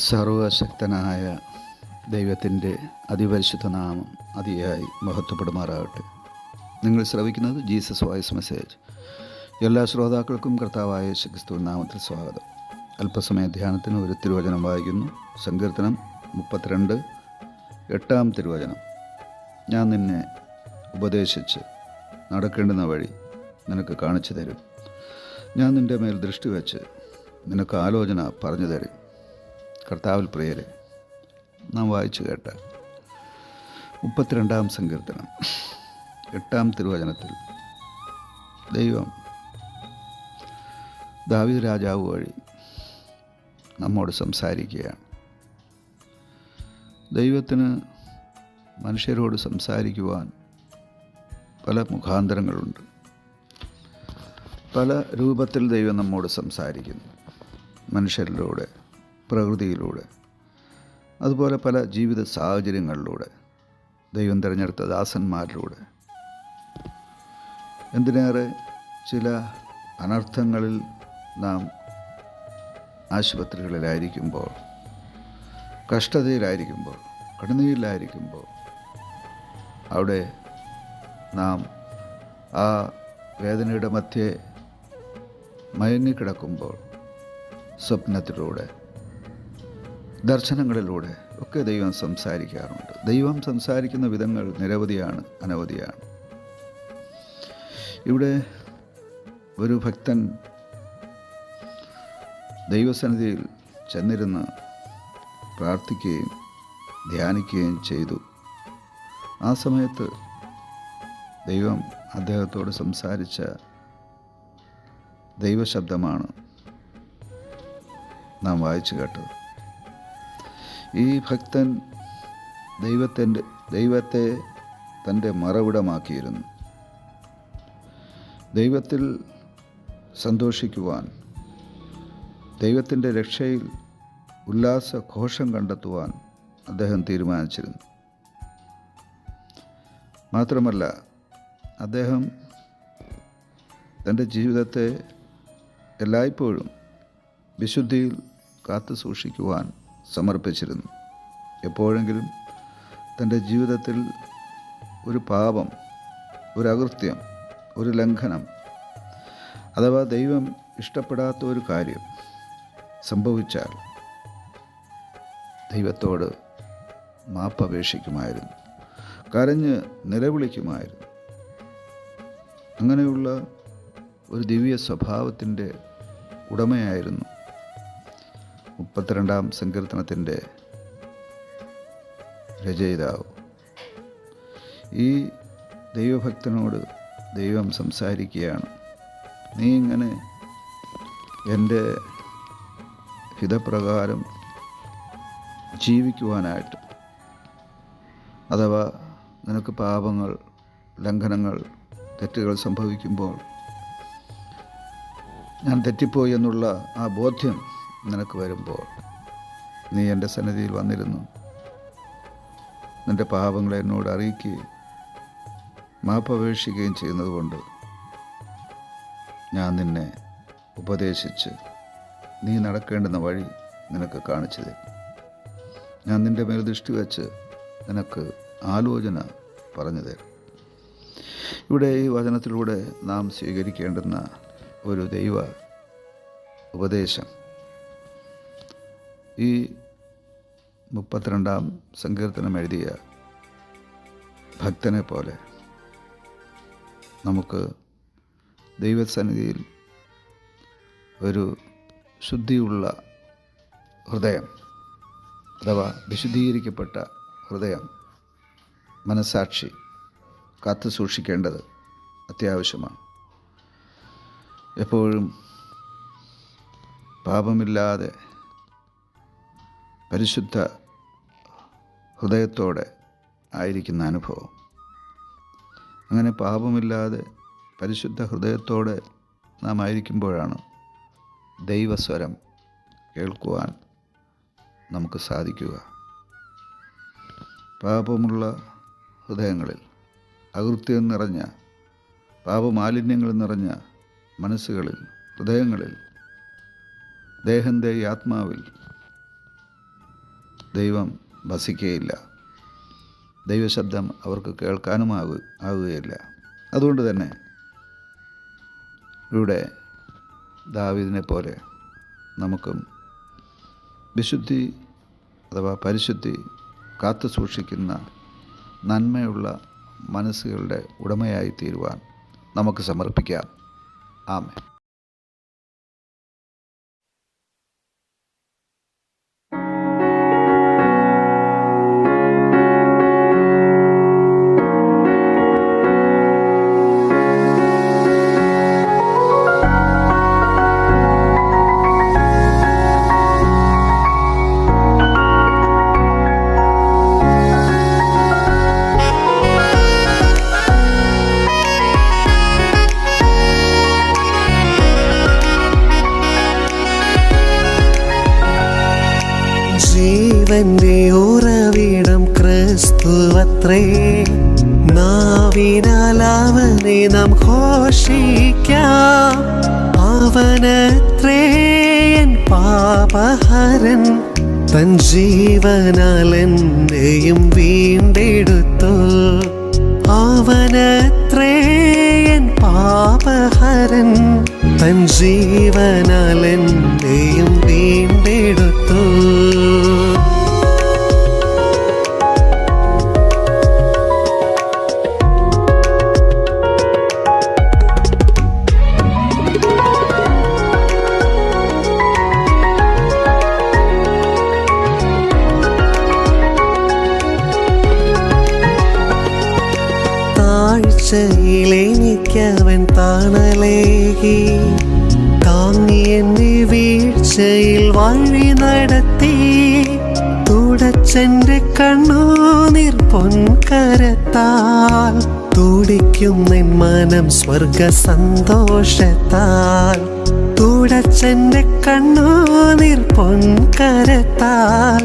സർവശക്തനായ ദൈവത്തിൻ്റെ അതിപരിശുദ്ധ നാമം അതിയായി മഹത്വപ്പെടുമാറാകട്ടെ. നിങ്ങൾ ശ്രവിക്കുന്നത് ജീസസ് വോയിസ് മെസ്സേജ്. എല്ലാ ശ്രോതാക്കൾക്കും കർത്താവായ യേശുക്രിസ്തുവിൻ നാമത്തിൽ സ്വാഗതം. അല്പസമയ ധ്യാനത്തിന് ഒരു തിരുവചനം വായിക്കുന്നു. സങ്കീർത്തനം 32 8 തിരുവചനം. ഞാൻ നിന്നെ ഉപദേശിച്ച് നടക്കേണ്ടുന്ന വഴി നിനക്ക് കാണിച്ചു തരും. ഞാൻ നിൻ്റെ മേൽ ദൃഷ്ടി വെച്ച് നിനക്ക് ആലോചന പറഞ്ഞു തരും. കർത്താവിൽ പ്രിയരെ, നാം വായിച്ചു കേട്ട 32 സങ്കീർത്തനം 8 തിരുവചനത്തിൽ ദൈവം ദാവീദ് രാജാവ് വഴി നമ്മോട് സംസാരിക്കുകയാണ്. ദൈവത്തിന് മനുഷ്യരോട് സംസാരിക്കുവാൻ പല മുഖാന്തരങ്ങളുണ്ട്. പല രൂപത്തിൽ ദൈവം നമ്മോട് സംസാരിക്കുന്നു. മനുഷ്യരിലൂടെ, പ്രകൃതിയിലൂടെ, അതുപോലെ പല ജീവിത സാഹചര്യങ്ങളിലൂടെ, ദൈവം തിരഞ്ഞെടുത്ത ദാസന്മാരിലൂടെ. എന്തിനേറെ ചില അനർത്ഥങ്ങളിൽ നാം ആശുപത്രികളിലായിരിക്കുമ്പോൾ, കഷ്ടതയിലായിരിക്കുമ്പോൾ, കണ്ണുനീരിലായിരിക്കുമ്പോൾ, അവിടെ നാം ആ വേദനയുടെ മധ്യേ മയങ്ങിക്കിടക്കുമ്പോൾ സ്വപ്നത്തിലൂടെ, ദർശനങ്ങളിലൂടെ ഒക്കെ ദൈവം സംസാരിക്കാറുണ്ട്. ദൈവം സംസാരിക്കുന്ന വിധങ്ങൾ നിരവധിയാണ്, അനവധിയാണ്. ഇവിടെ ഒരു ഭക്തൻ ദൈവസന്നിധിയിൽ ചെന്നിരുന്ന് പ്രാർത്ഥിക്കുകയും ധ്യാനിക്കുകയും ചെയ്തു. ആ സമയത്ത് ദൈവം അദ്ദേഹത്തോട് സംസാരിച്ച ദൈവശബ്ദമാണ് നാം വായിച്ചു കേട്ടത്. ഈ ഭക്തൻ ദൈവത്തെ തൻ്റെ മറവിടമാക്കിയിരുന്നു. ദൈവത്തിൽ സന്തോഷിക്കുവാൻ, ദൈവത്തിൻ്റെ രക്ഷയിൽ ഉല്ലാസഘോഷം കണ്ടെത്തുവാൻ അദ്ദേഹം തീരുമാനിച്ചിരുന്നു. മാത്രമല്ല, അദ്ദേഹം തൻ്റെ ജീവിതത്തെ എല്ലായ്പ്പോഴും വിശുദ്ധിയിൽ കാത്തു സൂക്ഷിക്കുവാൻ സമർപ്പിച്ചിരുന്നു. എപ്പോഴെങ്കിലും തൻ്റെ ജീവിതത്തിൽ ഒരു പാപം, ഒരു അകൃത്യം, ഒരു ലംഘനം, അഥവാ ദൈവം ഇഷ്ടപ്പെടാത്ത ഒരു കാര്യം സംഭവിച്ചാൽ ദൈവത്തോട് മാപ്പപേക്ഷിക്കുമായിരുന്നു, കരഞ്ഞ് നിലവിളിക്കുമായിരുന്നു. അങ്ങനെയുള്ള ഒരു ദിവ്യ സ്വഭാവത്തിൻ്റെ ഉടമയായിരുന്നു 32 സങ്കീർത്തനത്തിൻ്റെ രചയിതാവ്. ഈ ദൈവഭക്തനോട് ദൈവം സംസാരിക്കുകയാണ്. നീ ഇങ്ങനെ എൻ്റെ ഹിതപ്രകാരം ജീവിക്കുവാനായിട്ട്, അഥവാ നിനക്ക് പാപങ്ങൾ, ലംഘനങ്ങൾ, തെറ്റുകൾ സംഭവിക്കുമ്പോൾ ഞാൻ തെറ്റിപ്പോയി എന്നുള്ള ആ ബോധ്യം നിനക്ക് വരുമ്പോൾ നീ എൻ്റെ സന്നിധിയിൽ വന്നിരുന്നു നിൻ്റെ പാപങ്ങളെ എന്നോട് അറിയിക്കുകയും മാപ്പപേക്ഷിക്കുകയും ചെയ്യുന്നതുകൊണ്ട് ഞാൻ നിന്നെ ഉപദേശിച്ച് നീ നടക്കേണ്ടുന്ന വഴി നിനക്ക് കാണിച്ചു തരും. ഞാൻ നിൻ്റെ മേൽ ദൃഷ്ടി വെച്ച് നിനക്ക് ആലോചന പറഞ്ഞു തരും. ഇവിടെ ഈ വചനത്തിലൂടെ നാം സ്വീകരിക്കേണ്ടുന്ന ഒരു ദൈവ ഉപദേശം, ഈ 32 സങ്കീർത്തനം എഴുതിയ ഭക്തനെ പോലെ നമുക്ക് ദൈവസന്നിധിയിൽ ഒരു ശുദ്ധിയുള്ള ഹൃദയം, അഥവാ വിശുദ്ധീകരിക്കപ്പെട്ട ഹൃദയം, മനസ്സാക്ഷി കാത്തു സൂക്ഷിക്കേണ്ടത് അത്യാവശ്യമാണ്. എപ്പോഴും പാപമില്ലാതെ പരിശുദ്ധ ഹൃദയത്തോടെ ആയിരിക്കുന്ന അനുഭവം. അങ്ങനെ പാപമില്ലാതെ പരിശുദ്ധ ഹൃദയത്തോടെ നാം ആയിരിക്കുമ്പോഴാണ് ദൈവസ്വരം കേൾക്കുവാൻ നമുക്ക് സാധിക്കുക. പാപമുള്ള ഹൃദയങ്ങളിൽ, അകൃത്യം നിറഞ്ഞ, പാപമാലിന്യങ്ങൾ നിറഞ്ഞ മനസ്സുകളിൽ, ഹൃദയങ്ങളിൽ, ദേഹൻ്റെ ആത്മാവിൽ ദൈവം വസിക്കുകയില്ല. ദൈവശബ്ദം അവർക്ക് കേൾക്കാനും ആവുകയില്ല. അതുകൊണ്ട് തന്നെ ഇവിടെ ദാവീദിനെ പോലെ നമുക്കും വിശുദ്ധി അഥവാ പരിശുദ്ധി കാത്തു സൂക്ഷിക്കുന്ന നന്മയുള്ള മനസ്സുകളുടെ ഉടമയായി തീരുവാൻ നമുക്ക് സമർപ്പിക്കാം. ആമേൻ. ജീവന്റെ ഉറവിടം ക്രിസ്തുവത്രേ, നാവിനാൽ അവനെ നാം ഘോഷിക്കാം. അവനത്രേ എൻ പാപഹരൻ, തൻ ജീവനാൽ എന്നെയും വീണ്ടെടുത്തു. അവനത്രേ എൻ പാപഹരൻ, തൻ ജീവനാൽ എന്നെയും വീണ്ടെടുത്തു. താഴ്ചയിലെനിക്കവൻ തണലേകി, താങ്ങി എന്നെ വീഴ്ചയിൽ വഴി നടത്തി. തുടച്ചെന്റെ കണ്ണുനീർ പൊൻകരത്താൽ, തുടിക്കുന്നെൻ മനം സ്വർഗ സന്തോഷത്താൽ. തുടച്ചെന്റെ കണ്ണുനീർ പൊൻകരത്താൽ,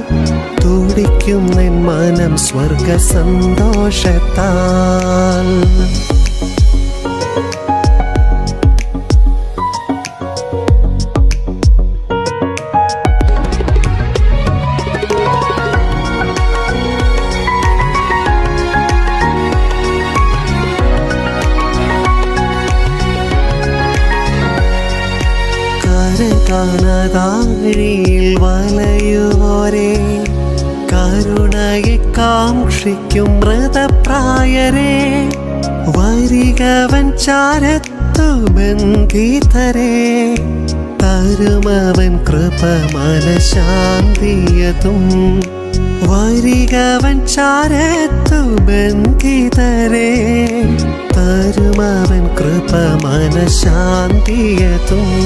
തുടിക്കുന്നെൻ മനം സ്വർഗ സന്തോഷത്താൽ. കാണാതാഴിയിൽ വലയുവോരേ, കരുണയെ കാക്ഷിക്കും മൃതപ്രായരേ. വരികവൻ ചാരത്തു ബന്ധിതരേ, തരുമവൻ കൃപ മനഃശാന്തിയതും. വരികവൻ ചാരത്തു ബന്ധിതരേ, തരുമവൻ കൃപ മനഃശാന്തിയതും.